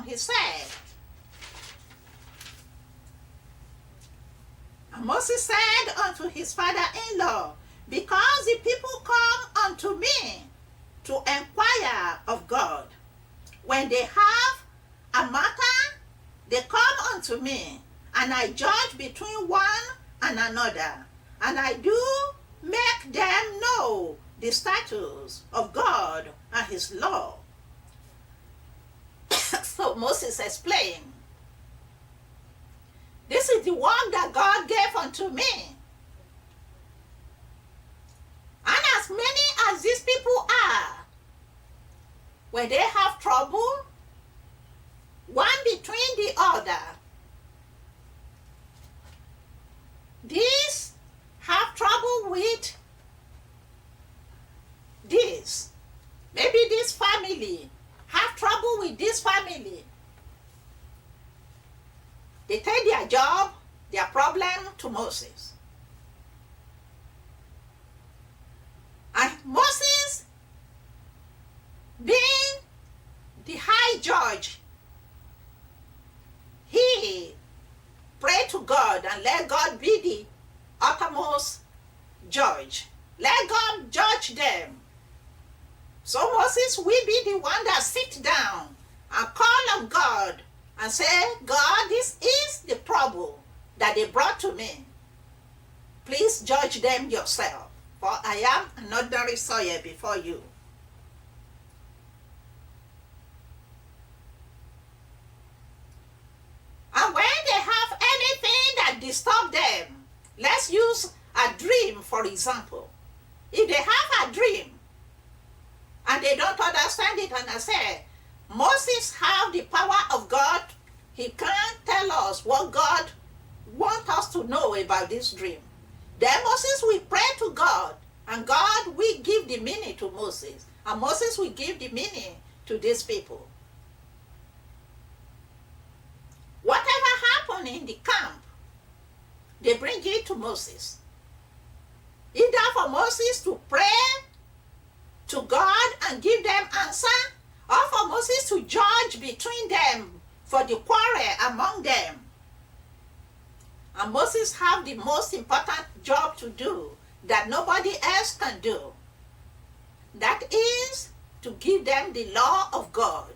his head. And Moses said unto his father-in-law, because the people come unto me to inquire of God. When they have a matter, they come unto me, and I judge between one and another, and I do make them know the statutes of God and his law. So Moses explained, this is the work that God gave unto me. And as many as these people are, when they have trouble, one between the other, these have trouble with this. Maybe this family have trouble with this family. They take their job, their problem to Moses. And Moses, being the high judge, he prayed to God and let God be the uttermost judge. Let God judge them. So Moses will be the one that sit down and call on God and say, God, this is the trouble that they brought to me. Please judge them yourself, for I am an ordinary sawyer before you. And when they have anything that disturbs them, let's use a dream, for example. If they have a dream and they don't understand it, and I say, Moses have the power of God. He can't tell us what God wants us to know about this dream. Then Moses will pray to God, and God will give the meaning to Moses, and Moses will give the meaning to these people. Whatever happened in the camp, they bring it to Moses. Either for Moses to pray to God and give them answer, or for Moses to judge between them for the quarrel among them. And Moses have the most important job to do that nobody else can do. That is to give them the law of God.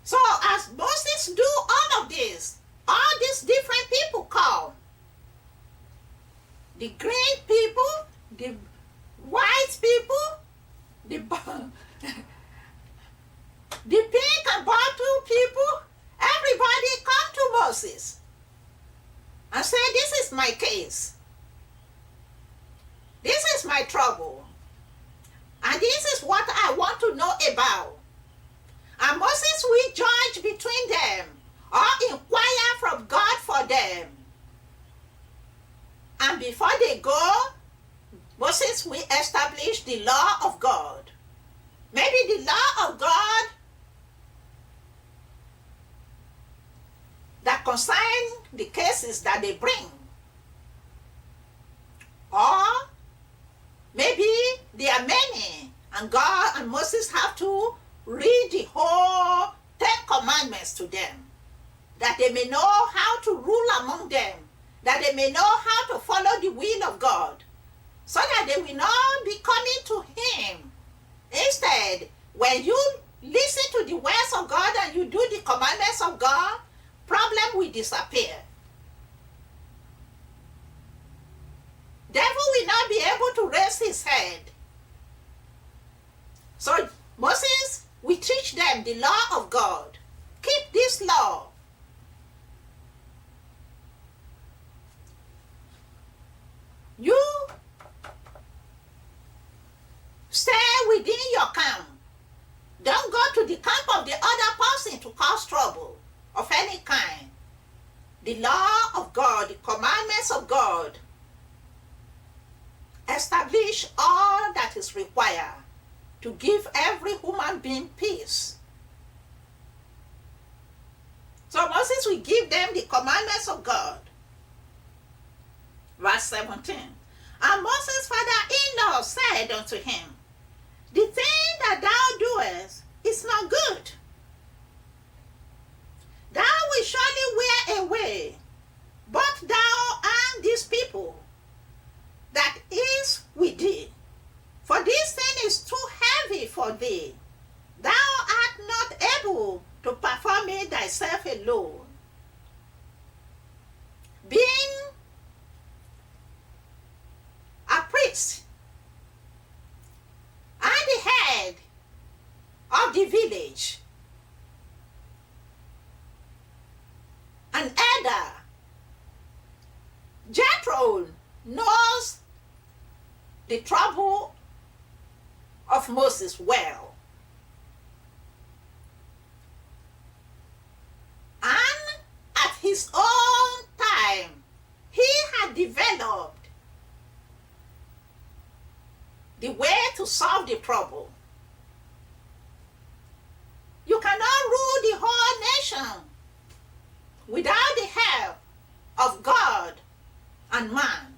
So as Moses do all of this, all these different people come. The green people, the white people, the pink and bottle people, everybody come to Moses and say, this is my case. This is my trouble. And this is what I want to know about. And Moses will judge between them or inquire from God for them. And before they go, Moses will establish the law of God. Maybe the law of God that concern the cases that they bring. Or maybe there are many, and God and Moses have to read the whole 10 commandments to them, that they may know how to rule among them, that they may know how to follow the will of God, so that they will not be coming to him. Instead, when you listen to the words of God and you do the commandments of God, problem will disappear. Devil will not be able to raise his head. So Moses will teach them the law of God. Keep this law. You stay within your camp. Don't go to the camp of the other person to cause trouble of any kind. The law of God, the commandments of God, establish all that is required to give every human being peace. So Moses will give them the commandments of God. Verse 17. And Moses' father-in-law said unto him, the thing that thou doest is not for thee. Thou art not able to perform it thyself alone. Being a priest and the head of the village, an elder, Jethro knows the trouble of Moses well. And at his own time, he had developed the way to solve the trouble. You cannot rule the whole nation without the help of God and man.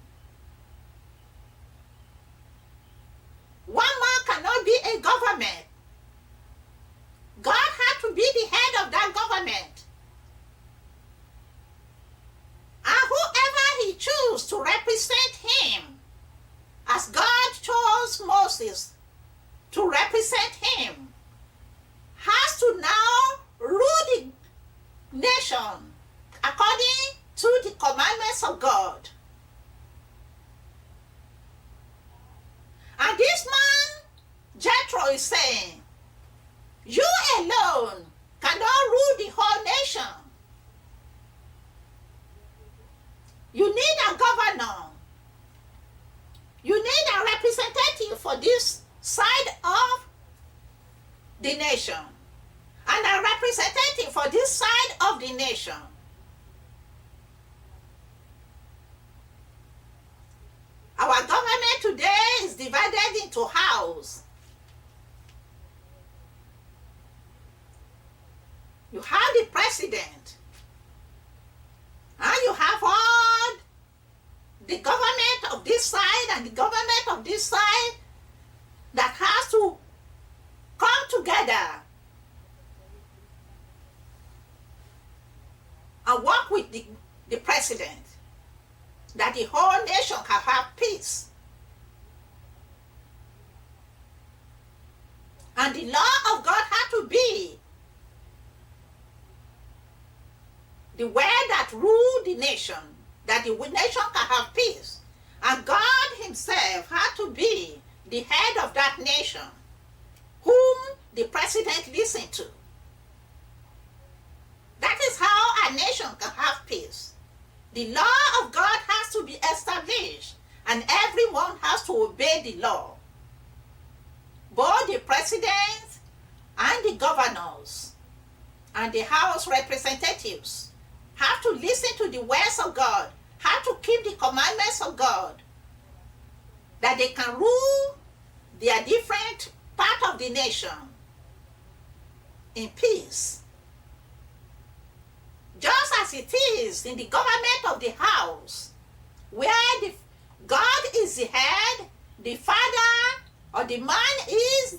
One man cannot be a government. God had to be the head of that government. And whoever he chose to represent him, as God chose Moses to represent him, has to now rule the nation according to the commandments of God. And this man, Jethro, is saying, you alone cannot rule the whole nation. You need a governor. You need a representative for this side of the nation, and a representative for this side of the nation. Our government today is divided into houses. You have the president, and you have all the government of this side and the government of this side that has to come together and work with the president, that the whole nation can have peace. And the law of God had to be the way that ruled the nation, that the nation can have peace. And God himself had to be the head of that nation, whom the president listened to. That is how a nation can have peace. The law of God has to be established, and everyone has to obey the law. Both the president and the governors and the House representatives have to listen to the words of God, have to keep the commandments of God, that they can rule their different part of the nation in peace. Just as it is in the government of the house, where God is the head, the father or the man is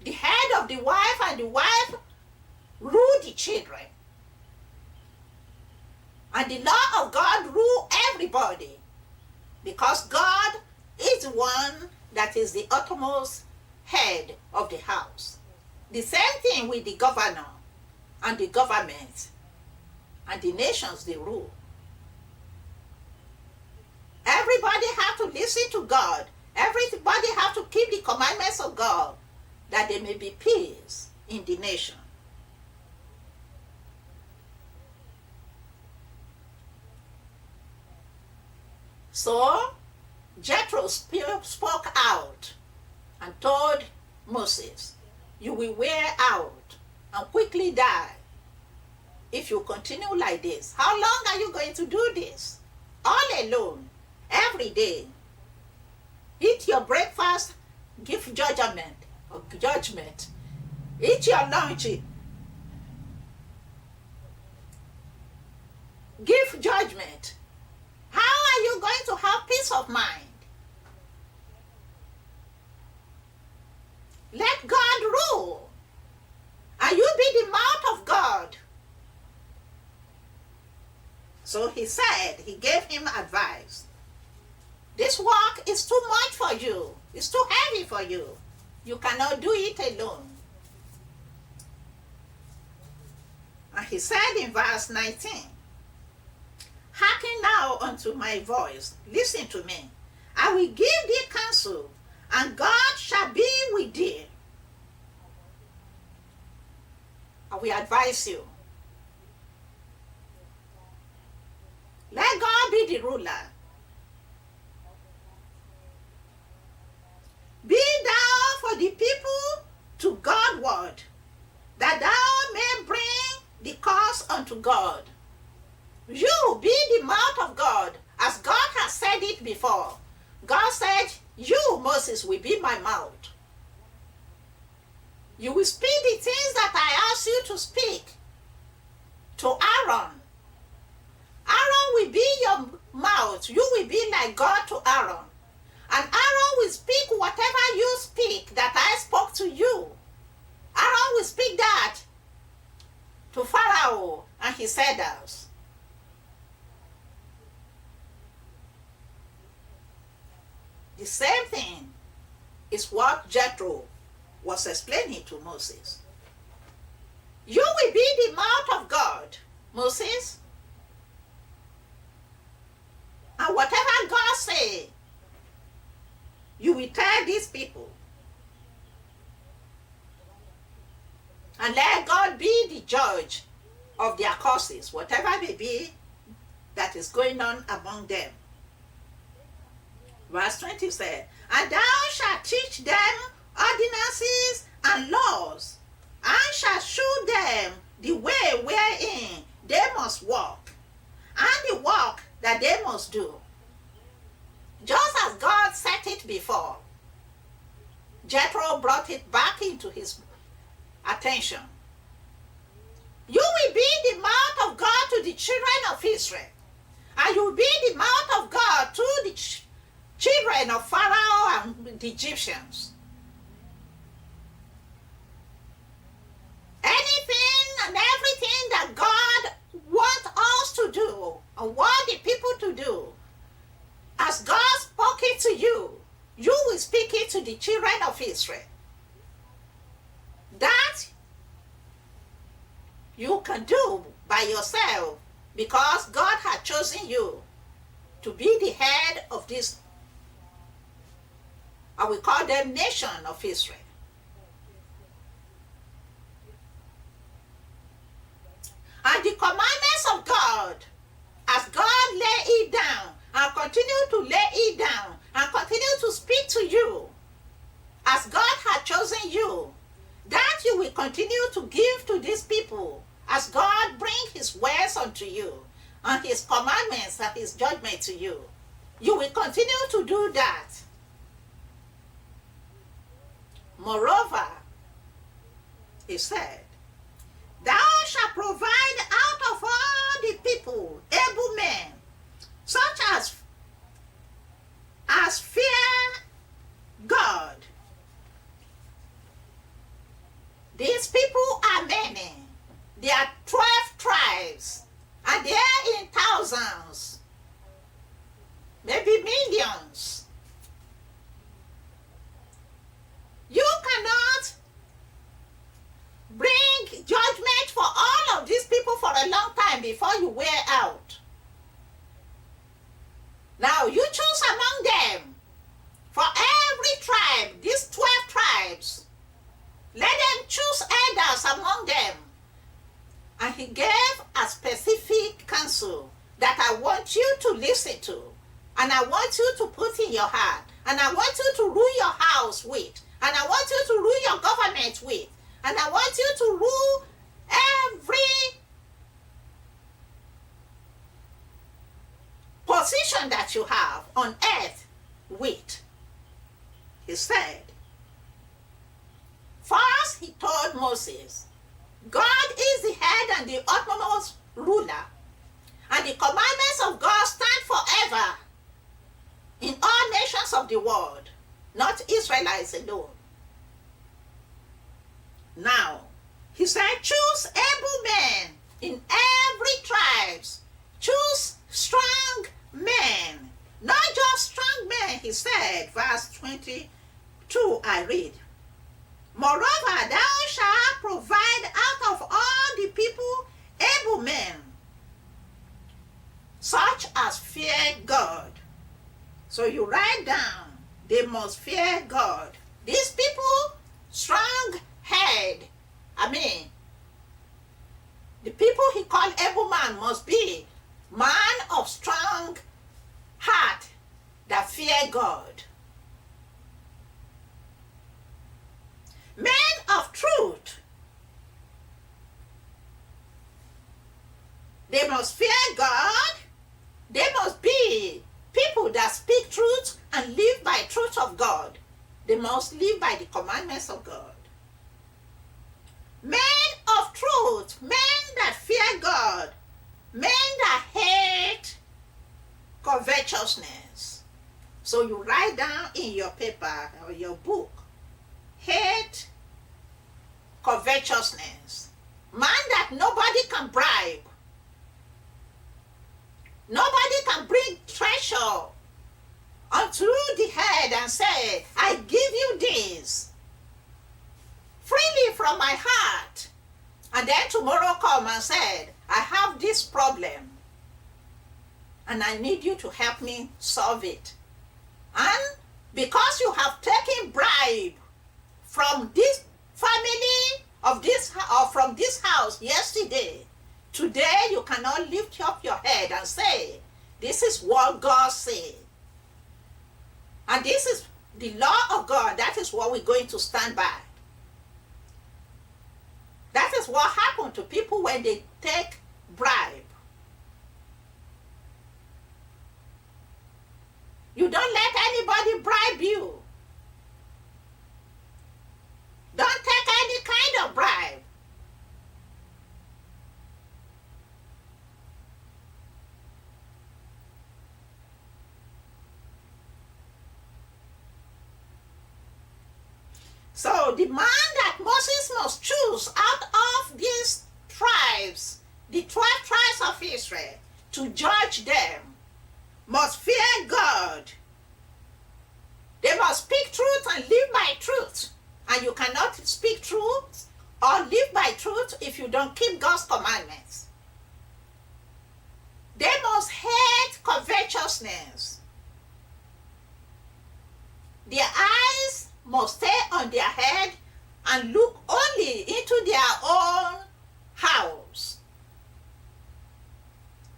the head of the wife, and the wife rule the children. And the law of God rule everybody, because God is the one that is the uttermost head of the house. The same thing with the governor and the government and the nations they rule. Everybody have to listen to God. Everybody have to keep the commandments of God, that there may be peace in the nation. So Jethro spoke out and told Moses, you will wear out and quickly die if you continue like this. How long are you going to do this? All alone, every day. Eat your breakfast, give judgment. Eat your lunch, give judgment. How are you going to have peace of mind? Let God rule, and you be the mouth of God. So he said, he gave him advice. This work is too much for you. It's too heavy for you. You cannot do it alone. And he said in verse 19, hearken now unto my voice, listen to me. I will give thee counsel, and God shall be with thee. I will advise you. Let God be the ruler. Be thou for the people to Godward, that thou may bring the cause unto God. You be the mouth of God, as God has said it before. God said, you, Moses, will be my mouth. You will speak the things that I ask you to speak to Aaron. Aaron will be your mouth. You will be like God to Aaron. And Aaron will speak whatever you speak that I spoke to you. Aaron will speak that to Pharaoh and his sandals. The same thing is what Jethro was explaining to Moses. You will be the mouth of God, Moses. And whatever God says, you will tell these people. And let God be the judge of their causes, whatever may be that is going on among them. Verse 20 said, and thou shalt teach them ordinances and laws, and shalt shew them the way wherein they must walk, and the work that they must do. Just as God set it before, Jethro brought it back into his attention. You will be the mouth of God to the children of Israel, and you will be the mouth of God to the children of Pharaoh and the Egyptians. Anything and everything that God wants us to do, and want the people to do, as God spoke it to you, you will speak it to the children of Israel. That you can do by yourself, because God had chosen you to be the head of this, I will call them nation of Israel. And the commandments of God, as God lay it down, and continue to lay it down, and continue to speak to you, as God had chosen you, that you will continue to give to these people, as God bring his words unto you, and his commandments and his judgment to you. You will continue to do that. Moreover, he said, thou shalt provide out of all the people able men, such as fear God. These people are many. There are 12 tribes, and they are in thousands, maybe millions. You cannot bring judgment for all of these people for a long time before you wear out. Now you choose among them, for every tribe, these 12 tribes, let them choose elders among them. And he gave a specific counsel that I want you to listen to, and I want you to put in your heart, and I want you to rule your house with, and I want you to rule your government with, and I want you to rule every position that you have on earth with. He said, first he told Moses, God is the head and the utmost ruler, and the commandments of God stand forever in all nations of the world, not Israelites alone. Now, he said, choose able men in every tribe. Choose strong men. Not just strong men, he said, verse 22, I read. Moreover, thou shalt provide out of all the people able men, such as fear God. So you write down, they must fear God. These people, strong head. The people he called able man must be man of strong heart that fear God. Men of truth. They must fear God. They must be people that speak truth and live by truth of God. They must live by the commandments of God. Men of truth, men that fear God, men that hate covetousness. So you write down in your paper or your book, hate covetousness. Man that nobody can bribe. Nobody can bring treasure unto the head and say, I give you this freely from my heart. And then tomorrow come and said, I have this problem and I need you to help me solve it. And because you have taken bribe from this family of this or from this house yesterday, today you cannot lift up your head and say, this is what God said. And this is the law of God. That is what we're going to stand by. That is what happened to people when they take bribe. You don't let anybody bribe you. Don't take any kind of bribe. So the man that Moses must choose out of these tribes, the 12 tribes of Israel, to judge them, must fear God. They must speak truth and live by truth. And you cannot speak truth or live by truth if you don't keep God's commandments. They must hate covetousness. Their eyes must stay on their head and look only into their own house.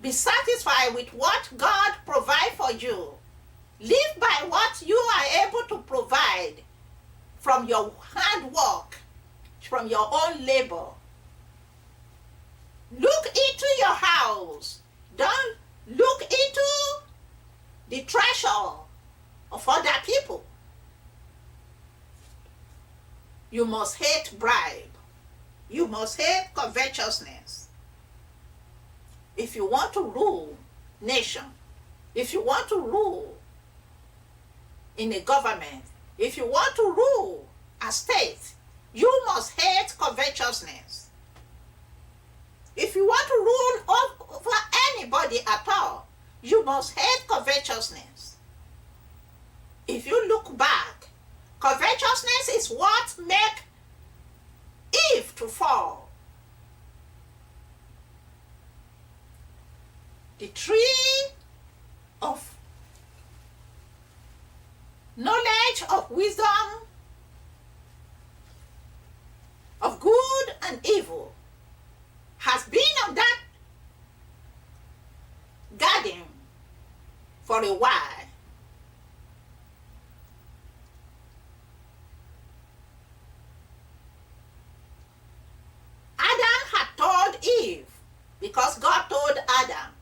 Be satisfied with what God provides for you. Live by what you are able to provide from your handwork, from your own labor. Look into your house. Don't look into the treasure of other people. You must hate bribe. You must hate covetousness. If you want to rule nation, if you want to rule in a government, if you want to rule a state, you must hate covetousness. If you want to rule over anybody at all, you must hate covetousness. If you look back, covetousness is what made Eve to fall. The tree of knowledge of wisdom, of good and evil, has been on that garden for a while. Adam had told Eve, because God told Adam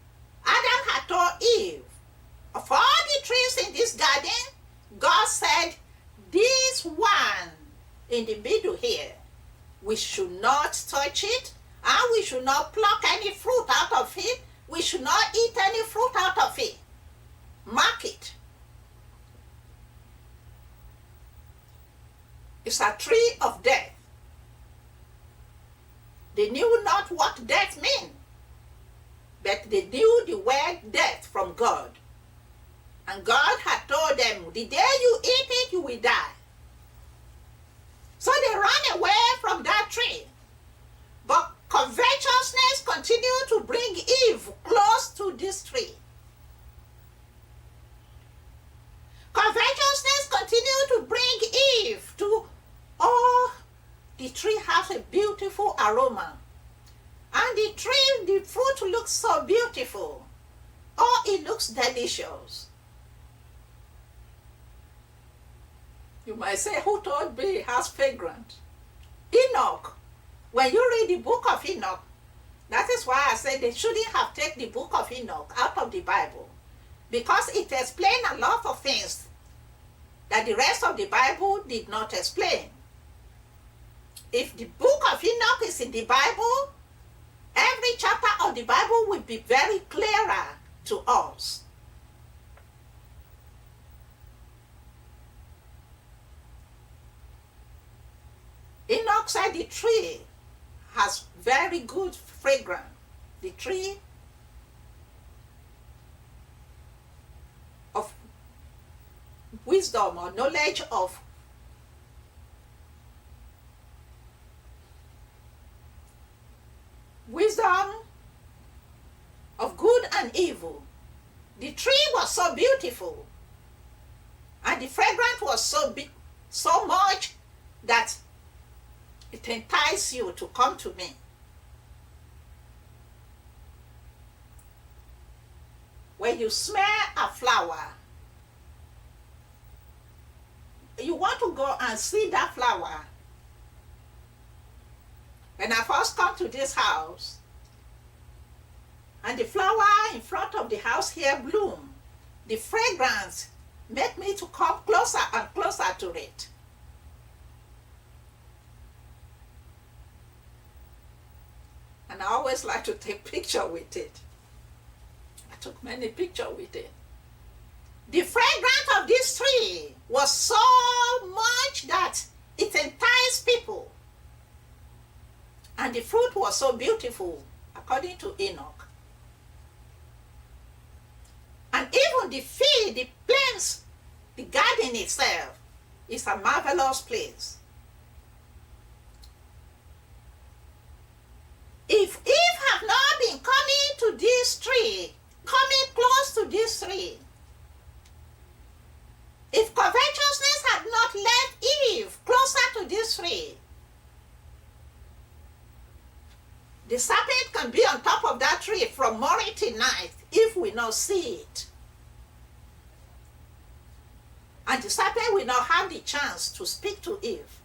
had told Eve, of all the trees in this garden, God said, this one in the middle here, we should not touch it, and we should not pluck any fruit out of it. We should not eat any fruit out of it. Mark it. It's a tree of death. They knew not what death meant, but they knew the word death from God. And God had told them, the day you eat it, you will die. So they ran the tree has a beautiful aroma. And the fruit looks so beautiful. Oh, it looks delicious. You might say, who told me it has fragrance? Enoch. When you read the book of Enoch, that is why I said they shouldn't have taken the book of Enoch out of the Bible. Because it explains a lot of things that the rest of the Bible did not explain. If the book of Enoch is in the Bible, every chapter of the Bible will be very clearer to us. Enoch said the tree has very good fragrance. The tree of wisdom or knowledge of wisdom of good and evil. The tree was so beautiful, and the fragrance was so much that it entices you to come to me. When you smell a flower, you want to go and see that flower. When I first come to this house, and the flower in front of the house here bloom, the fragrance made me to come closer and closer to it. And I always like to take picture with it. I took many pictures with it. The fragrance of this tree was so much that it enticed people. And the fruit was so beautiful, according to Enoch. And even the field, the plants, the garden itself is a marvelous place. If Eve had not been coming to this tree, coming close to this tree, if covetousness had not led Eve closer to this tree, the serpent can be on top of that tree from morning till night if we not see it. And the serpent will not have the chance to speak to Eve.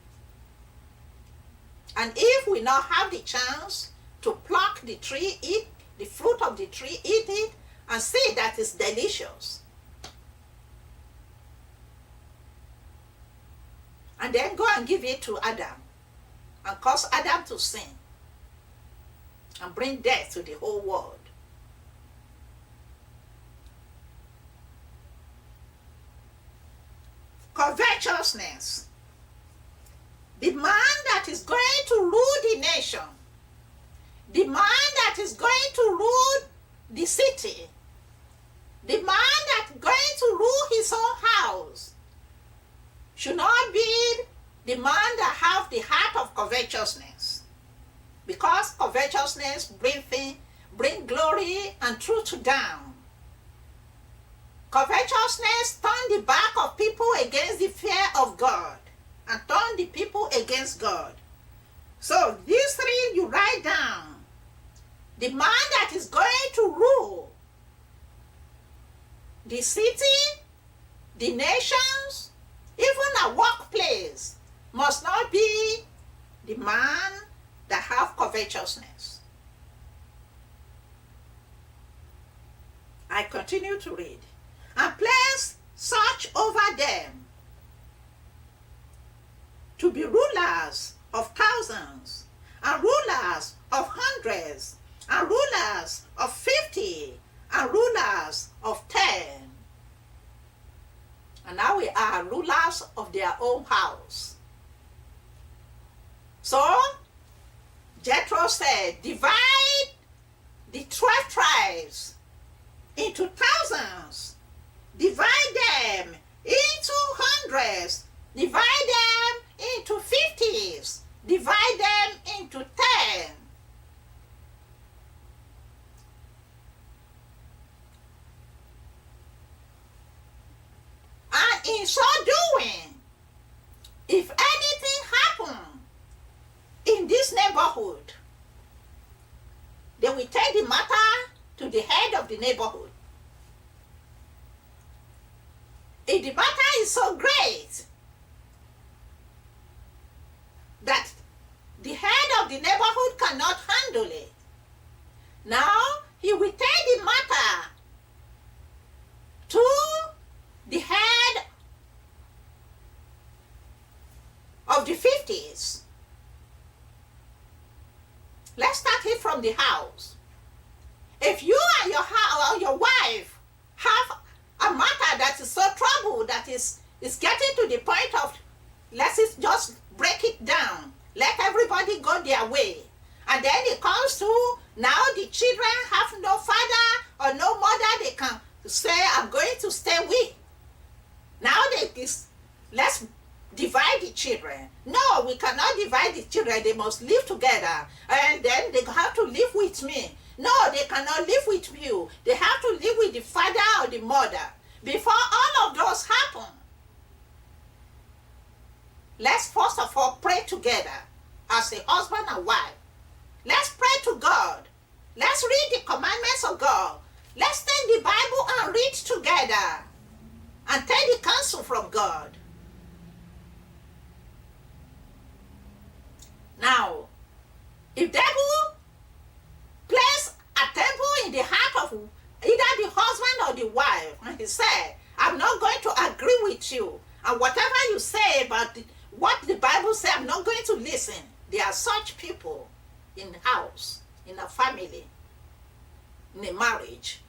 And Eve will not have the chance to pluck the tree, eat the fruit of the tree, eat it, and say that it's delicious. And then go and give it to Adam and cause Adam to sin and bring death to the whole world. Covetousness. The man that is going to rule the nation, the man that is going to rule the city, the man that is going to rule his own house, should not be the man that have the heart of covetousness. Because covetousness bring glory and truth down. Covetousness turn the back of people against the fear of God and turn the people against God. So these three you write down. The man that is going to rule the city, the nations, even a workplace, must not be the man that have covetousness. I continue to read. And place such over them to be rulers of thousands, and rulers of hundreds, and rulers of 50, and rulers of 10. And now we are rulers of their own house. So, Jethro said, divide the 12 tribes into thousands, divide them into hundreds, divide them into 50s, divide them into 10. And in so doing, if anything happened neighborhood. They will take the matter to the head of the neighborhood. If the matter is so great that the head of the neighborhood cannot handle it, now he will take the matter to the head of the 50s. Let's start it from the house. If you and your wife have a matter that is so troubled that is getting to the point of, let's just break it down, let everybody go their way, and then it comes to now the children have no father or no mother they can say, I'm going to stay with. Now let's divide the children. No, we cannot divide the children. They must live together, and then they have to live with me. No, they cannot live with you. They have to live with the father or the mother. Before all of those happen, let's first of all pray together as a husband and wife. Let's pray to God. Let's read the commandments of God. Let's take the Bible and read together and take the counsel from God. Now, if devil place a temple in the heart of either the husband or the wife, and he said, I'm not going to agree with you, and whatever you say about what the Bible says, I'm not going to listen. There are such people in the house, in a family, in a marriage.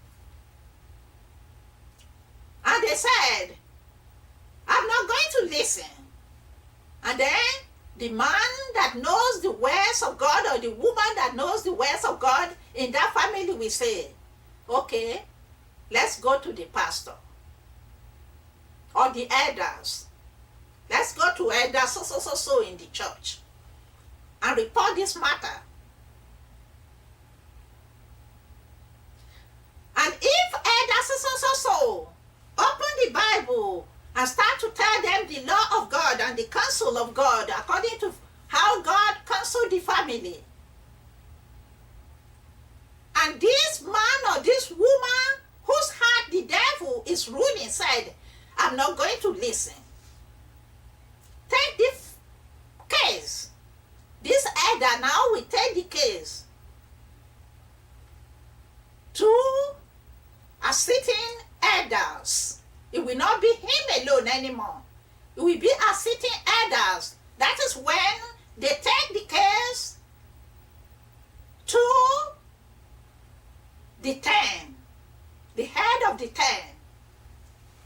And they said, I'm not going to listen. And then the man that knows the words of God or the woman that knows the words of God in that family will say, okay, let's go to the pastor or the elders. Let's go to elders so in the church and report this matter. And if elders so open the Bible and start to tell them the law of God and the counsel of God according to how God counseled the family, and this man or this woman whose heart the devil is ruling said, I'm not going to listen. Take this case. This elder now will take the case to a sitting elders. It will not be him alone anymore. It will be a sitting elders. That is when they take the case to the 10, the head of the 10.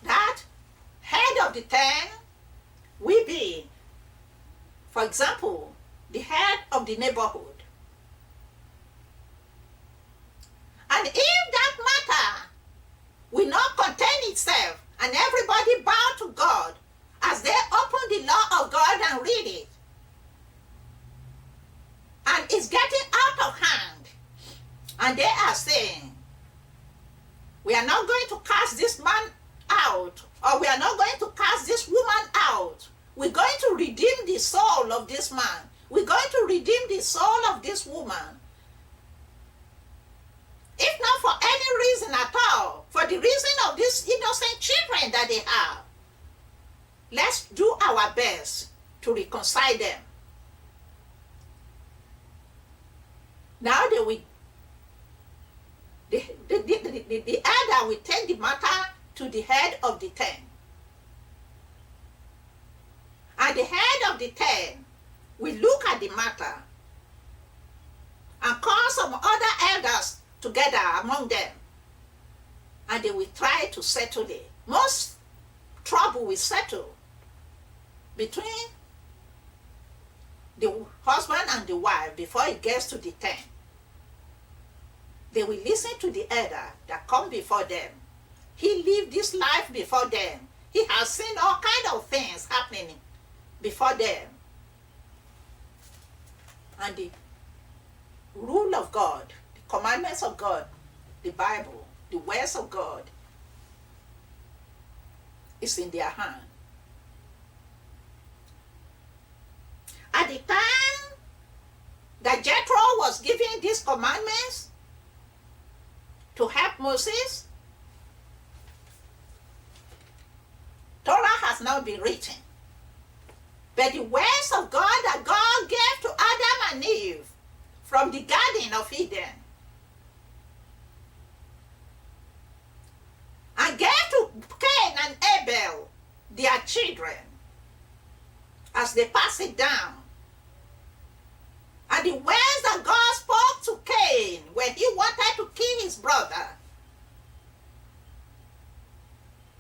That head of the 10 will be, for example, the head of the neighborhood. And if that matter will not contain itself and everybody bow to God as they open the law of God and read it, and it's getting out of hand, and they are saying, we are not going to cast this man out, or we are not going to cast this woman out. We're going to redeem the soul of this man. We're going to redeem the soul of this woman. If not for any reason at all, for the reason of these innocent children that they have, let's do our best to reconcile them. Now they will, the elder will take the matter to the head of the 10. And the head of the 10 will look at the matter and call some other elders together among them, and they will try to settle it. Most trouble will settle between the husband and the wife before it gets to the 10. They will listen to the elder that come before them. He lived this life before them. He has seen all kinds of things happening before them. And the rule of God, the commandments of God, the Bible, the words of God is in their hand. At the time that Jethro was giving these commandments to help Moses, Torah has now been written. But the words of God that God gave to Adam and Eve from the Garden of Eden and gave to Cain and Abel, their children, as they pass it down. And the words that God spoke to Cain when he wanted to kill his brother.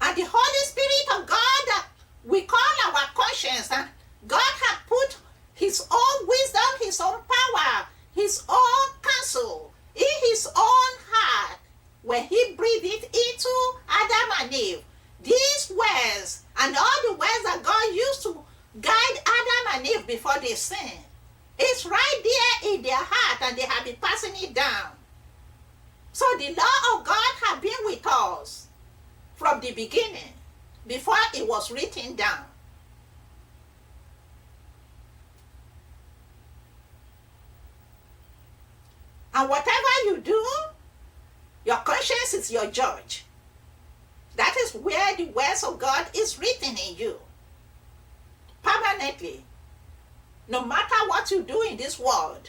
And the Holy Spirit of God that we call our conscience, and God had put his own wisdom, his own power, his own counsel in his own heart when he breathed it into Adam and Eve. These words and all the words that God used to guide Adam and Eve before they sinned, it's right there in their heart, and they have been passing it down. So the law of God had been with us from the beginning, before it was written down. And whatever you do, your conscience is your judge. That is where the words of God is written in you permanently. No matter what you do in this world,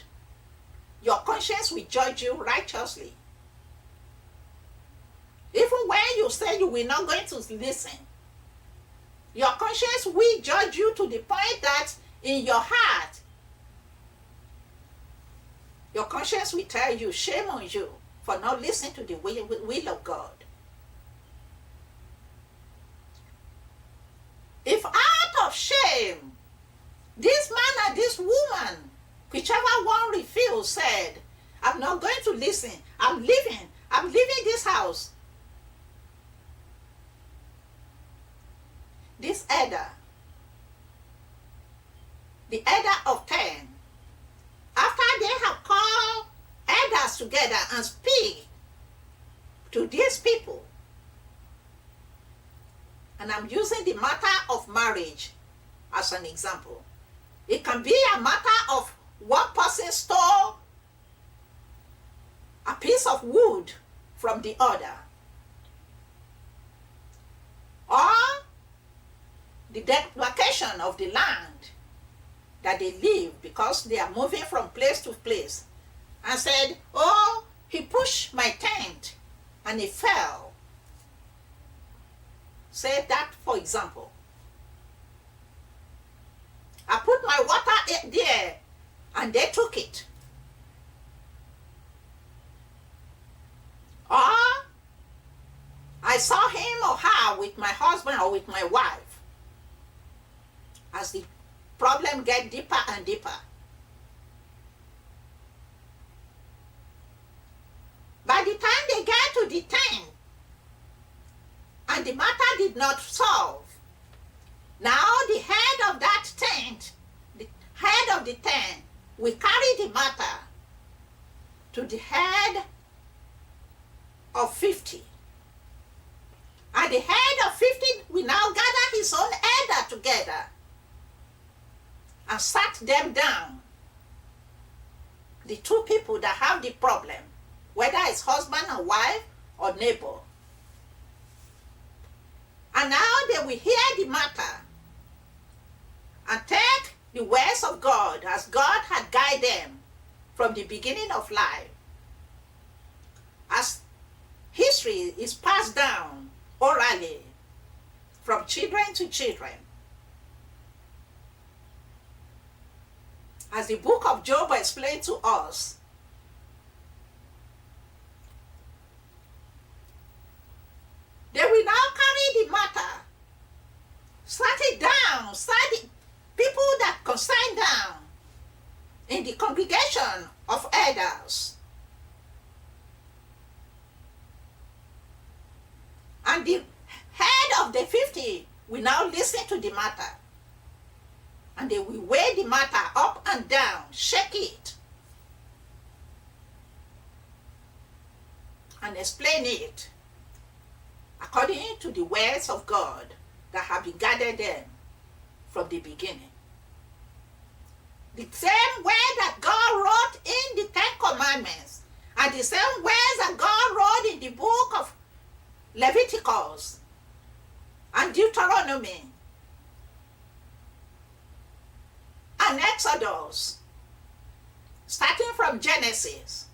your conscience will judge you righteously. Even when you say you will not going to listen, your conscience will judge you to the point that in your heart, your conscience will tell you, shame on you for not listening to the will of God. If out of shame, this man and this woman, whichever one refused, said, I'm not going to listen, I'm leaving this house. This elder, the elder of 10, after they have called elders together and speak to these people, and I'm using the matter of marriage as an example. It can be a matter of one person stole a piece of wood from the other, or the demarcation of the land that they live because they are moving from place to place, and said, oh, he pushed my tent and it fell. Say that, for example. I put my water there and they took it. Or I saw him or her with my husband or with my wife. As the problem get deeper and deeper. By the time they get to the tent, and the matter did not solve, now the head of that tent, the head of the tent, will carry the matter to the head of 50. And the head of 50 will now gather his own elder together and sat them down. The two people that have the problem, whether it's husband and wife or neighbor. And now they will hear the matter and take the words of God as God had guided them from the beginning of life. As history is passed down orally from children to children. As the book of Job explained to us, they will now carry the matter, sat it down, sat the people that concerned down in the congregation of elders. And the head of the 50 will now listen to the matter. And they will weigh the matter up and down, shake it, and explain it according to the words of God that have been gathered them from the beginning. The same way that God wrote the same words that God wrote in the book of Leviticus and Deuteronomy and Exodus, starting from Genesis.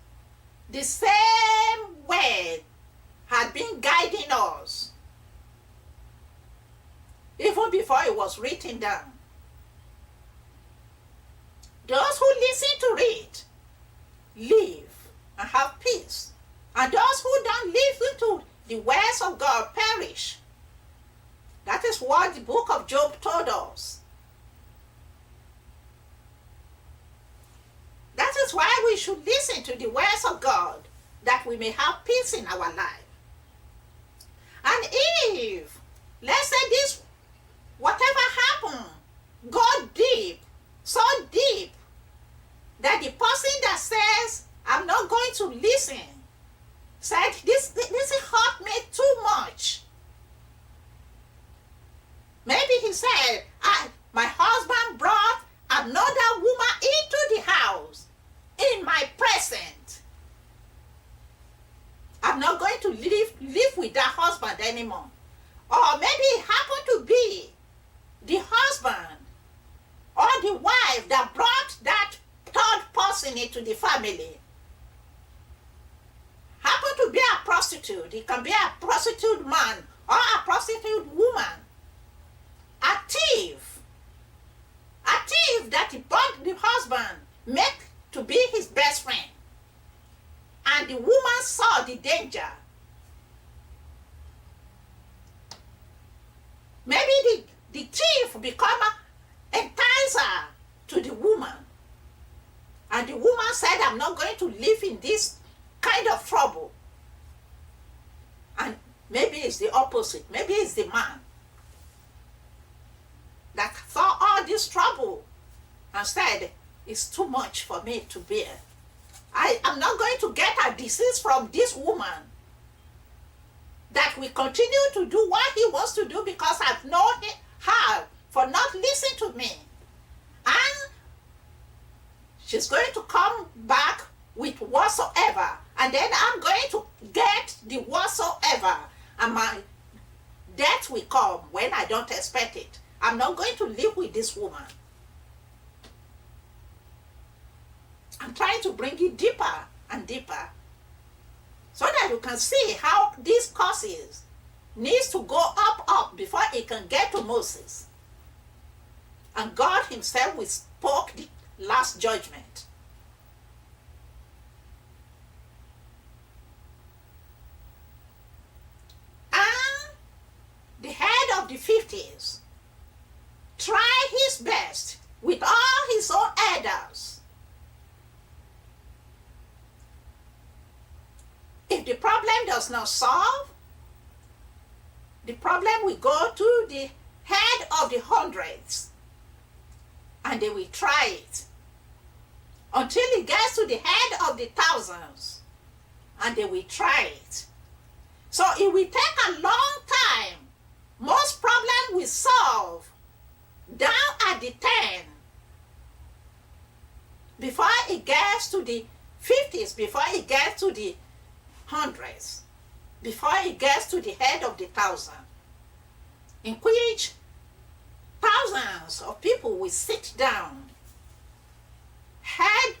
The same word had been guiding us even before it was written down. Those who listen to it live and have peace, and those who don't listen to the words of God perish. That is what the book of Job told us. That is why we should listen to the words of God, that we may have peace in our life. And if, let's say this, whatever happened, go deep, so deep, that the person that says, I'm not going to listen, said, this hurt me too much. Maybe he said, my husband brought another woman into the house in my presence. I'm not going to live with that husband anymore. Or maybe it happened to be the husband or the wife that brought that third person into the family. Happen to be a prostitute. It can be a prostitute man or a prostitute woman. A thief. A thief that brought the husband make to be his best friend. And the woman saw the danger. Maybe the thief become an enticer to the woman. And the woman said, I'm not going to live in this kind of trouble. And maybe it's the opposite. Maybe it's the man that saw all this trouble and said, it's too much for me to bear. I'm not going to get a disease from this woman that will continue to do what he wants to do because I've known her for not listening to me. And she's going to come back with whatsoever. And then I'm going to get the whatsoever. And my death will come when I don't expect it. I'm not going to live with this woman. I'm trying to bring it deeper and deeper so that you can see how these causes needs to go up before it can get to Moses. And God himself will spoke the last judgment. And the head of the 50s tried his best with all his own elders. If the problem does not solve, the problem will go to the head of the hundreds, and they will try it until it gets to the head of the thousands, and they will try it. So it will take a long time. Most problems will solve down at the 10 before it gets to the 50s, before it gets to the hundreds, before it gets to the head of the 1,000, in which thousands of people will sit down. Head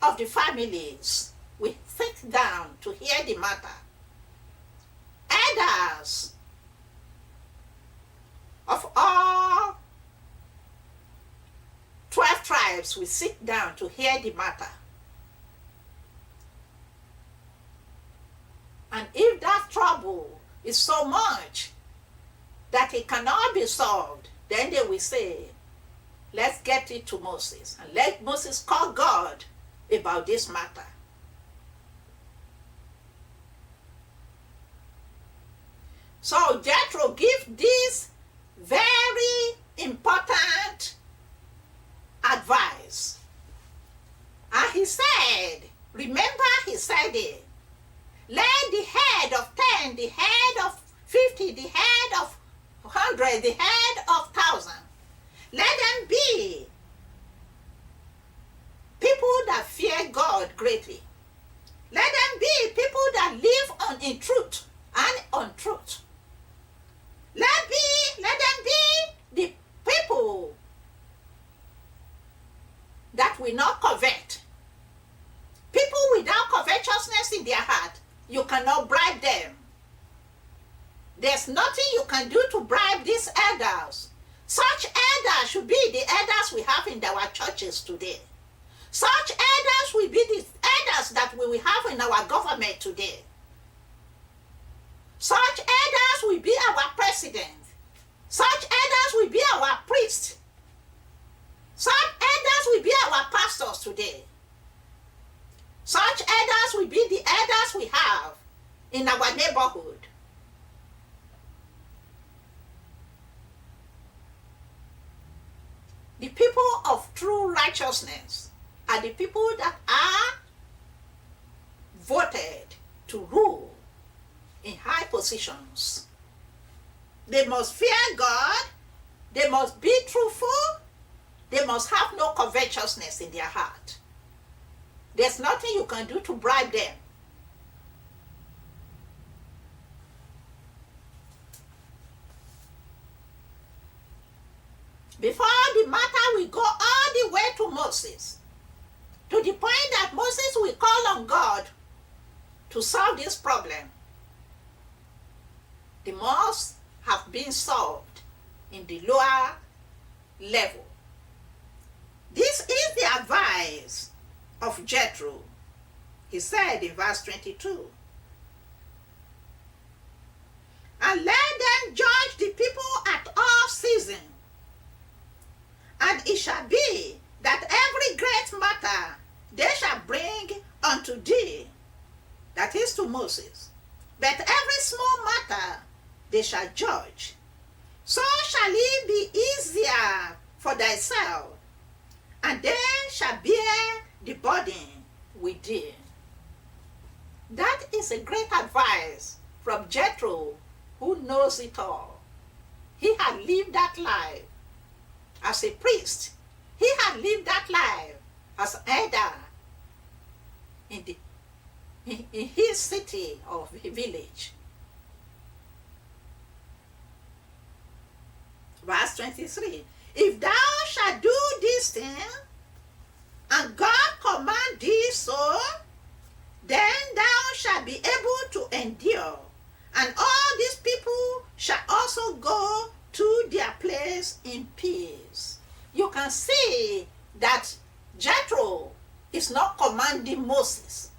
of the families will sit down to hear the matter. Elders of all 12 tribes will sit down to hear the matter. And if that trouble is so much that it cannot be solved, then they will say, let's get it to Moses. And let Moses call God about this matter. So Jethro gives this very important advice. And he said, remember he said it, let the head of 10, the head of 50, the head of 100, the head of 1,000, let them be people that fear God greatly. Let them that live in truth and untruth. Let them be the people that will not covet. People without covetousness in their heart, you cannot bribe them. There's nothing you can do to bribe these elders. Such elders should be the elders we have in our churches today. Such elders will be the elders that we will have in our government today. Such elders will be our president. Such elders will be our priests. Such elders will be our pastors today. Such elders will be the elders we have in our neighborhood. The people of true righteousness are the people that are voted to rule in high positions. They must fear God. They must be truthful. They must have no covetousness in their heart. There's nothing you can do to bribe them. Before the matter will go all the way to Moses, to the point that Moses will call on God to solve this problem. They must have been solved in the lower level. This is the advice of Jethro. He said in verse 22, and let them judge the people at all seasons. And it shall be that every great matter they shall bring unto thee, that is to Moses, but every small matter they shall judge. So shall it be easier for thyself, and they shall bear the burden with thee. That is a great advice from Jethro, who knows it all. He had lived that life as a priest. He had lived that life as an elder in his city or village. Verse 23, if thou shalt do this thing, and God command thee so, then thou shalt be able to endure, and all these people shall also go to their place in peace. You can see that Jethro is not commanding Moses.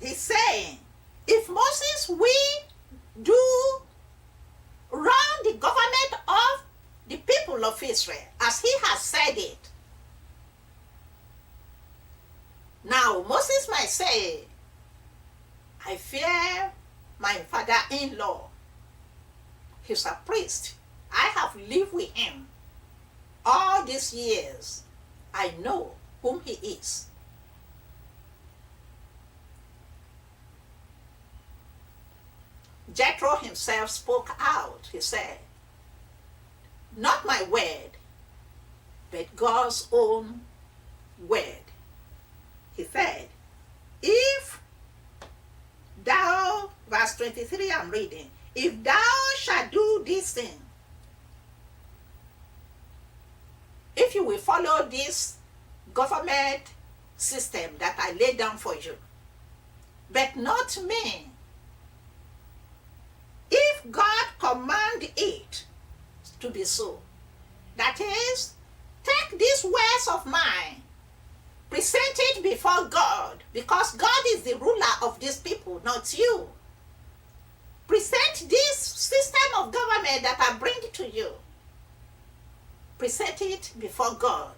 He's saying, if Moses will do run the government of the people of Israel as he has said it. Now Moses might say, I fear my father-in-law. He's a priest. I have lived with him all these years. I know whom he is. Jethro himself spoke out. He said, not my word, but God's own word. He said, if thou, verse 23 I'm reading, if thou shalt do this thing, if you will follow this government system that I laid down for you, but not me, if God command it to be so, that is, take these words of mine, present it before God, because God is the ruler of these people, not you. Present this system of government that I bring to you. Present it before God.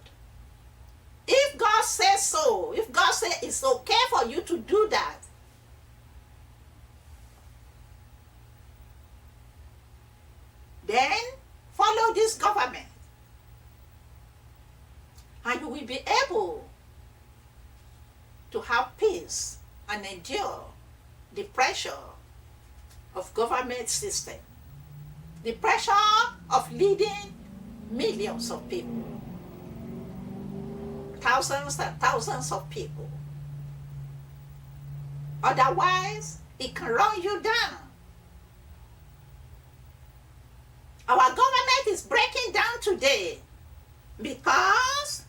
If God says so, if God says it's okay for you to do that, then follow this government. And you will be able to have peace and endure the pressure of government system, the pressure of leading millions of people, thousands and thousands of people. Otherwise, it can run you down. Our government is breaking down today because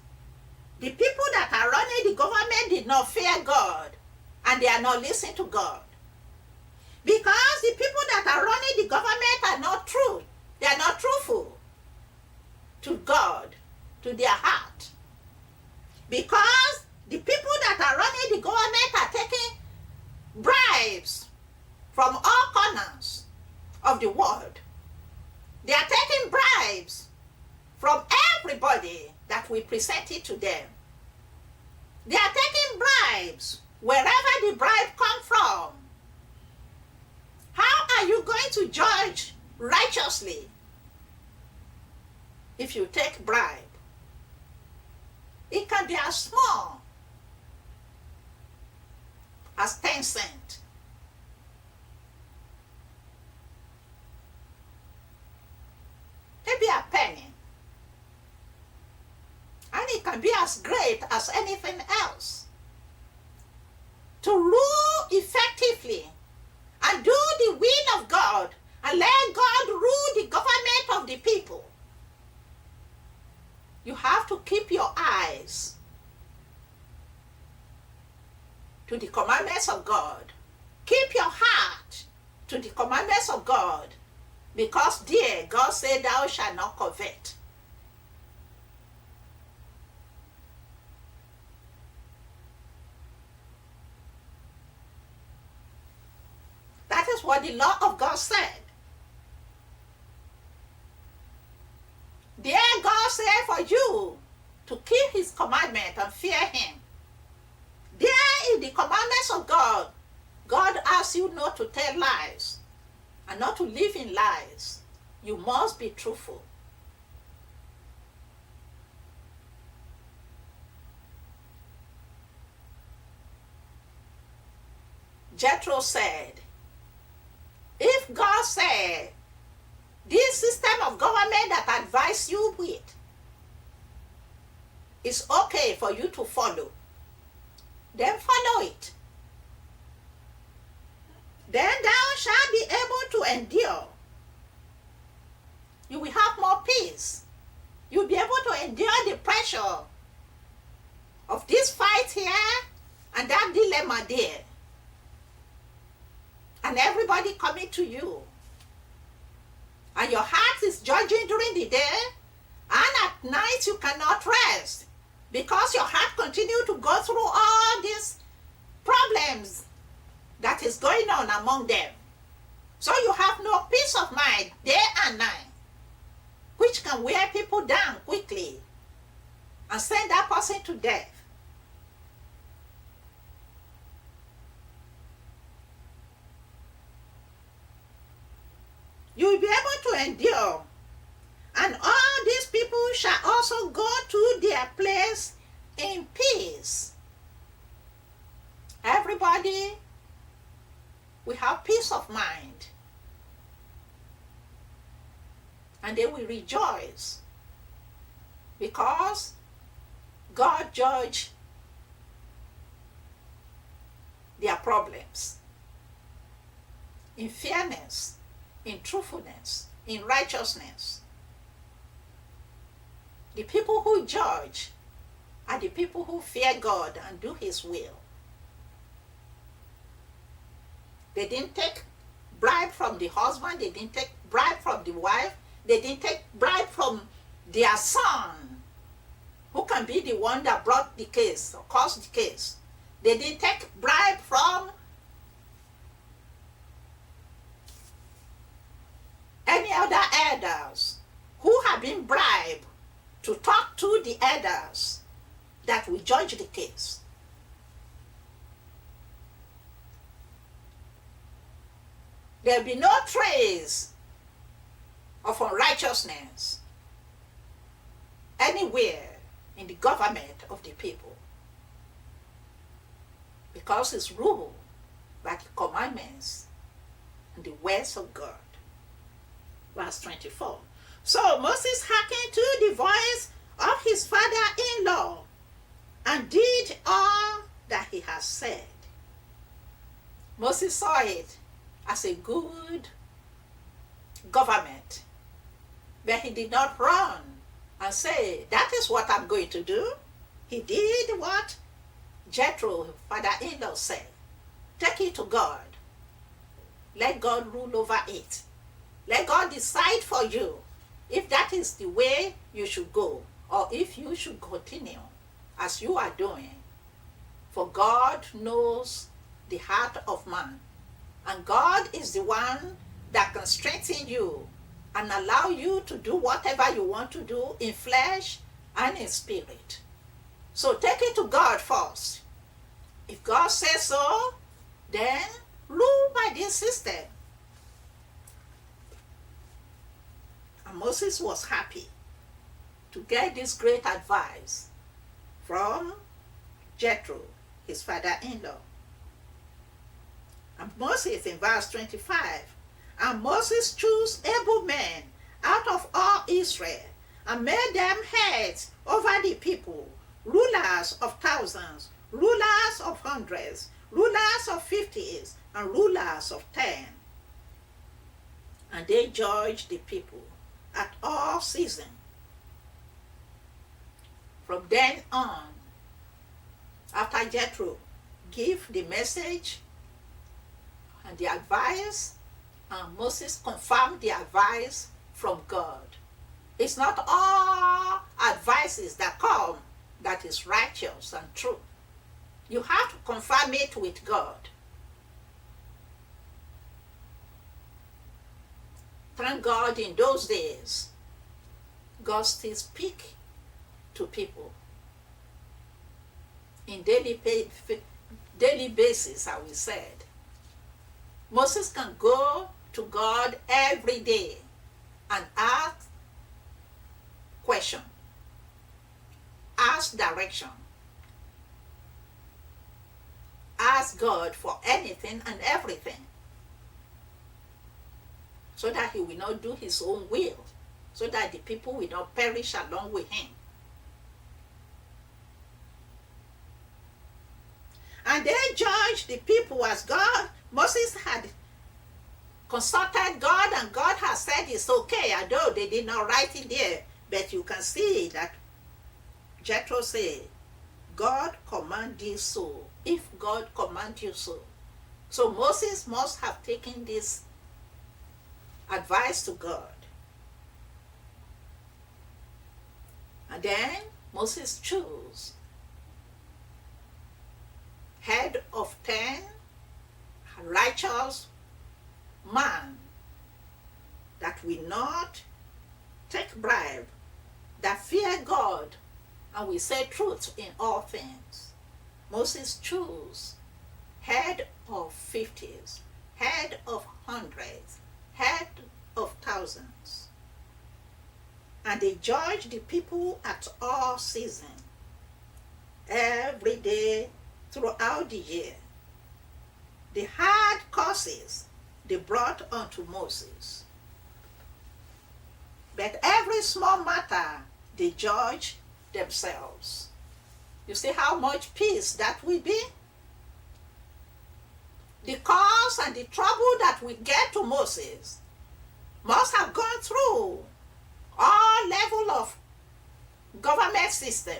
the people that are running the government did not fear God and they are not listening to God. Because the people that are running the government are not true. They are not truthful to God, to their heart. Because the people that are running the government are taking bribes from all corners of the world. They are taking bribes from everybody that we present it to them. They are taking bribes wherever the bribe comes from. How are you going to judge righteously if you take bribe? It can be as small as 10 cents. Maybe a penny. And it can be as great as anything else. To rule effectively and do the will of God and let God rule the government of the people, you have to keep your eyes to the commandments of God. Keep your heart to the commandments of God, because there God said, thou shalt not covet. That is what the law of God said. There God said for you to keep his commandment and fear him. There in the commandments of God, God asks you not to tell lies and not to live in lies. You must be truthful. Jethro said, if God said, this system of government that advise you with is okay for you to follow, then follow it. Then thou shalt be able to endure. You will have more peace. You'll be able to endure the pressure of this fight here and that dilemma there. And everybody coming to you. And your heart is judging during the day, and at night you cannot rest because your heart continues to go through all these problems that is going on among them. So you have no peace of mind day and night, which can wear people down quickly and send that person to death. You will be able to endure, and all these people shall also go to their place in peace. Everybody will have peace of mind, and they will rejoice because God judged their problems in fairness, in truthfulness, in righteousness. The people who judge are the people who fear God and do his will. They didn't take bribe from the husband, they didn't take bribe from the wife, they didn't take bribe from their son, who can be the one that brought the case or caused the case. They didn't take bribe from any other elders who have been bribed to talk to the elders that will judge the case. There will be no trace of unrighteousness anywhere in the government of the people, because it's ruled by the commandments and the words of God. Verse 24. So Moses hearkened to the voice of his father-in-law and did all that he had said. Moses saw it as a good government, but he did not run and say, that is what I'm going to do. He did what Jethro, father-in-law, said. Take it to God. Let God rule over it. Let God decide for you if that is the way you should go, or if you should continue as you are doing. For God knows the heart of man. And God is the one that can strengthen you and allow you to do whatever you want to do in flesh and in spirit. So take it to God first. If God says so, then rule by this system. And Moses was happy to get this great advice from Jethro, his father-in-law. And Moses, in verse 25, and Moses chose able men out of all Israel and made them heads over the people, rulers of thousands, rulers of hundreds, rulers of fifties, and rulers of 10. And they judged the people at all seasons. From then on, after Jethro gave the message and the advice, and Moses confirmed the advice from God. It's not all advices that come that is righteous and true. You have to confirm it with God. Thank God in those days, God still speaks to people in daily basis, as we said. Moses can go to God every day and ask question, ask direction, ask God for anything and everything, so that he will not do his own will, so that the people will not perish along with him. And they judged the people as God. Moses had consulted God, and God has said it's okay, although they did not write it there. But you can see that Jethro said, God command you so, if God command you so. So Moses must have taken this advice to God. And then Moses chose head of 10, righteous man that will not take bribe, that fear God, and will say truth in all things. Moses chose head of 50s, head of hundreds, head of thousands. And they judged the people at all seasons, every day throughout the year. The hard causes they brought unto Moses. But every small matter they judge themselves. You see how much peace that will be? The cause and the trouble that we get to Moses must have gone through all level of government system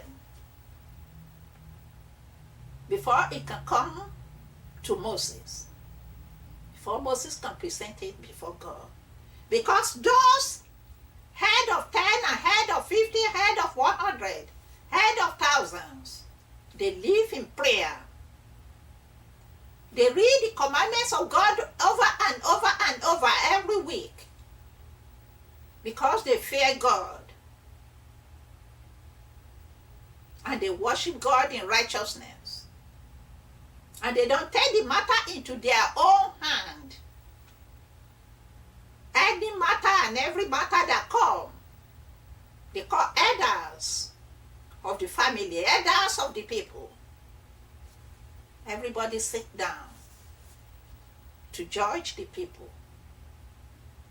before it can come to Moses, before Moses can present it before God. Because those head of 10 and head of 50, head of 100, head of thousands, they live in prayer. They read the commandments of God over and over and over every week because they fear God. And they worship God in righteousness. And they don't take the matter into their own hand. Any matter and every matter that come, they call elders of the family, elders of the people. Everybody sit down to judge the people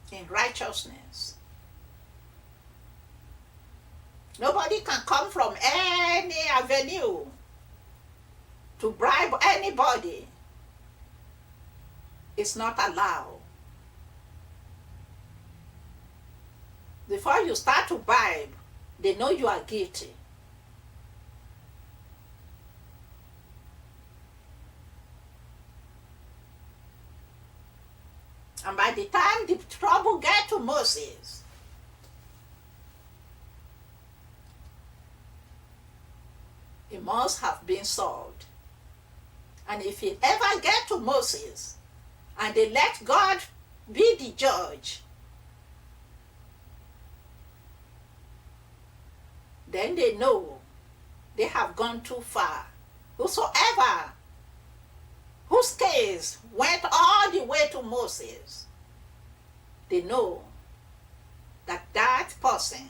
in righteousness. Nobody can come from any avenue to bribe anybody. is not allowed. Before you start to bribe, they know you are guilty. And by the time the trouble get to Moses, it must have been solved. And if it ever get to Moses, and they let God be the judge, then they know they have gone too far. Whosoever whose case went all the way to Moses, they know that that person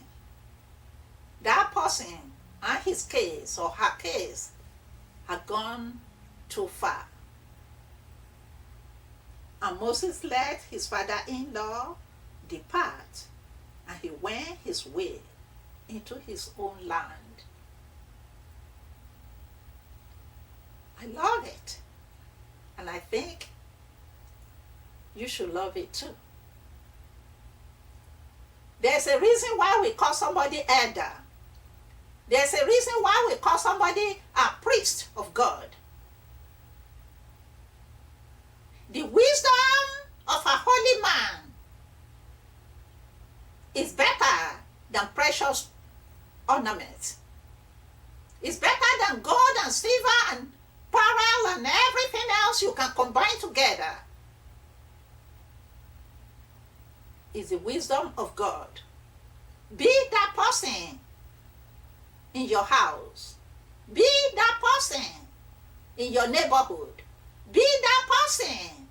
and his case or her case had gone too far. And Moses let his father-in-law depart, and he went his way into his own land. I love it. And I think you should love it too. There's a reason why we call somebody elder. There's a reason why we call somebody a priest of God. The wisdom of a holy man is better than precious ornaments. It's better than gold and silver and pearl and everything else you can combine together. Is the wisdom of God. Be that person in your house. Be that person in your neighborhood. Be that person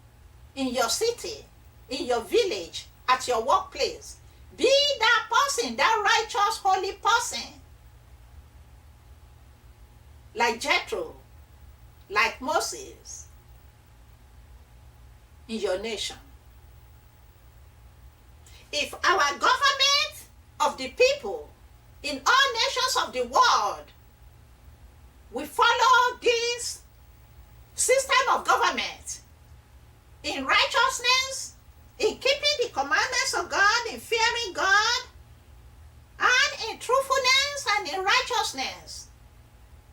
in your city, in your village, at your workplace. Be that person, that righteous, holy person. Like Jethro, like Moses, in your nation. If our government of the people in all nations of the world will follow this system of government in righteousness, in keeping the commandments of God, in fearing God, and in truthfulness and in righteousness,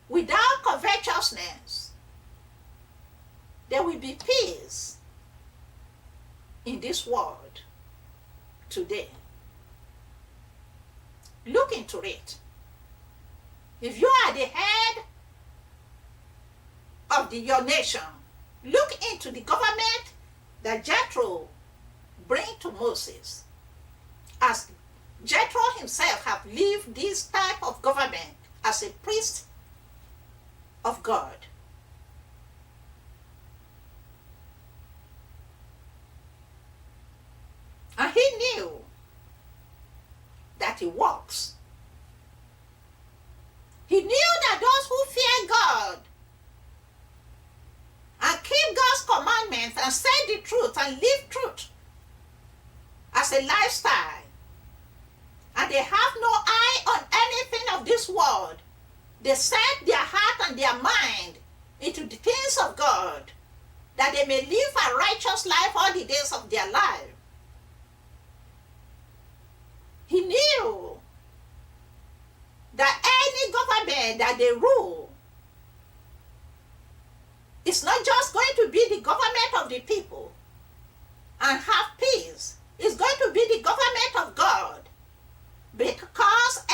without covetousness, there will be peace in this world today. Look into it. If you are the head of your nation, look into the government that Jethro bring to Moses. As Jethro himself have lived this type of government as a priest of God. And he knew that it works. He knew that those who fear God and keep God's commandments and say the truth and live truth as a lifestyle, and they have no eye on anything of this world, they set their heart and their mind into the things of God, that they may live a righteous life all the days of their life. He knew that any government that they rule is not just going to be the government of the people and have peace. It's going to be the government of God, because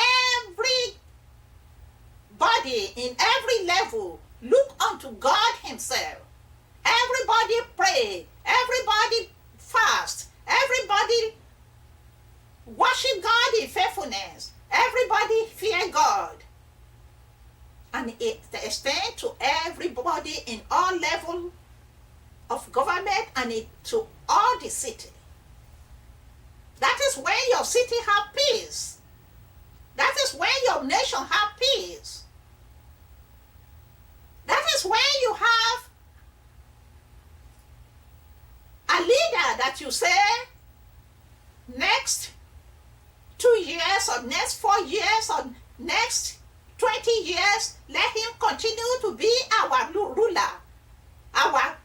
everybody in every level look unto God himself. Everybody pray, everybody fast, everybody worship God in faithfulness. Everybody fear God. And it extends to everybody in all levels of government and to all the city. That is when your city have peace. That is when your nation have peace. That is when you have a leader that you say, next 2 years or next 4 years or next 20 years, let him continue to be our ruler, our